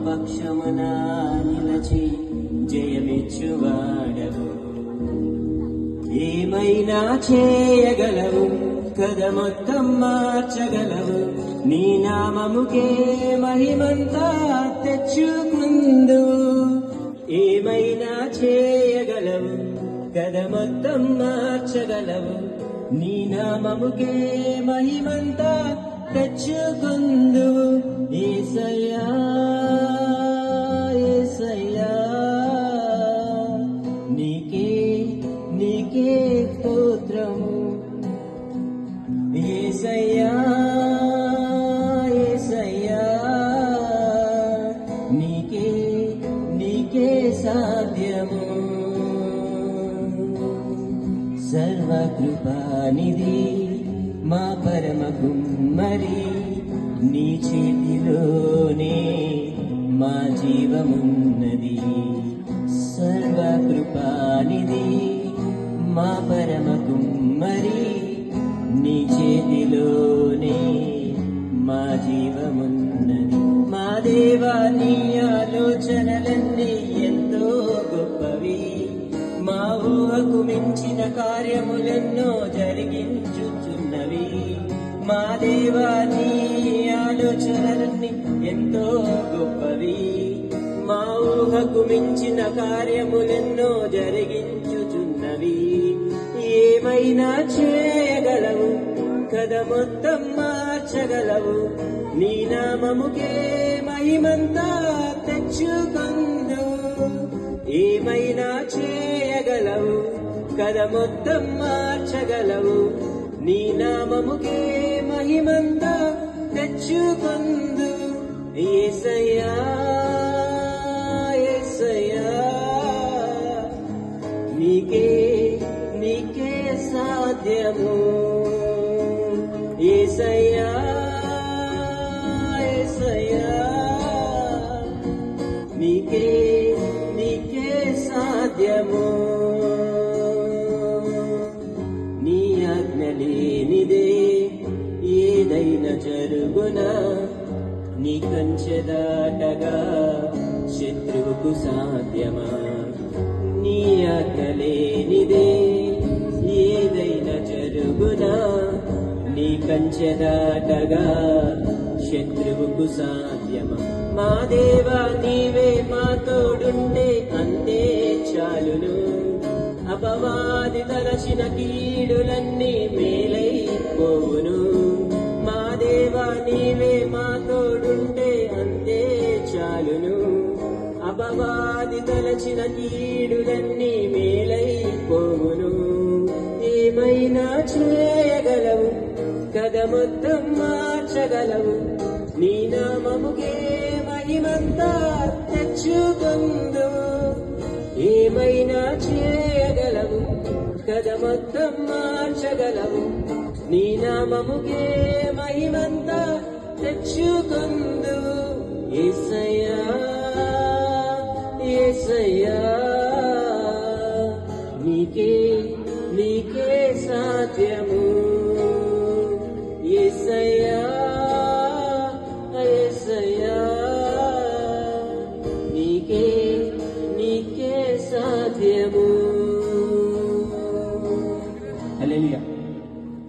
పక్షమున నిలచి జయమిచ్చువాడవు. ఏమైనా చేయగలవు, కథ మొత్తం మార్చగలవు. నీ నామముకే మహిమంతా తెచ్చుకుందు. ఏమైనా చేయగలవు, కథ మొత్తం మార్చగలవు. నీ నామముకే మహిమంతా తెచ్చుకుందు. యేసయ్యా యేసయ్యా నీకే నీకే స్తోత్రము. యేసయ్యా యేసయ్యా నీకే నీకే సాధ్యము. సర్వకృపానిధి మా పరమ కుమ్మరి, నీ చేతిలోనే మా జీవమున్నది. సర్వకృపానిధి మా పరమ కుమ్మరి, నీ చేతిలోనే మా జీవమున్నది. మా దేవా నీ ఆలోచనలన్నీ ఎంతో గొప్పవి. మా ఊహకు మించిన కార్యములెన్నో జరిగించుచున్నవి. మా దేవా నీ ఆలోచనలన్నీ ఎంతో గొప్పవి. మా ఊహకు మించిన కార్యములెన్నో జరిగించుచున్నవి. ఏమైనా చేయగలవు, కథ మొత్తం మార్చగలవు. నీ నామముకే మహిమంతా తెచ్చుకుందు. ఏమైనా చేయగలవు, కథ మొత్తం మార్చగలవు. నీ నామముకే మహిమంతా తెచ్చుకుందు. యేసయ్యా యేసయ్యా నీకే నీకే సాధ్యము. యేసయ్యా యేసయ్యా నీకే నీకే సాధ్యము. నీ ఆజ్ఞ లేనిదే ఏదైనా జరుగునా. నీ కంచె దాటగా శత్రువుకు సాధ్యమా. నీ ఆజ్ఞ లేనిదే ఏదైనా జరుగునా. నీ కంచె దాటగా శత్రువుకు సాధ్యమా. మా దేవా నీవే మా తోడుండే అంతే చాలును. అపవాది తలచిన కీడులన్నీ మేలైపోవును. మా దేవా నీవే మా తోడుంటే అంతే చాలును. అపవాది తలచిన కీడులన్నీ మేలైపోవును. ఏమైనా చేయగలవు, కథ మొత్తం మార్చగలవు. నీ నామముకే మహిమంతా తెచ్చుకుందు. ఏమైనా చేయగలవు, కథ మొత్తం మార్చగలవు. నీ నామముకే మహిమ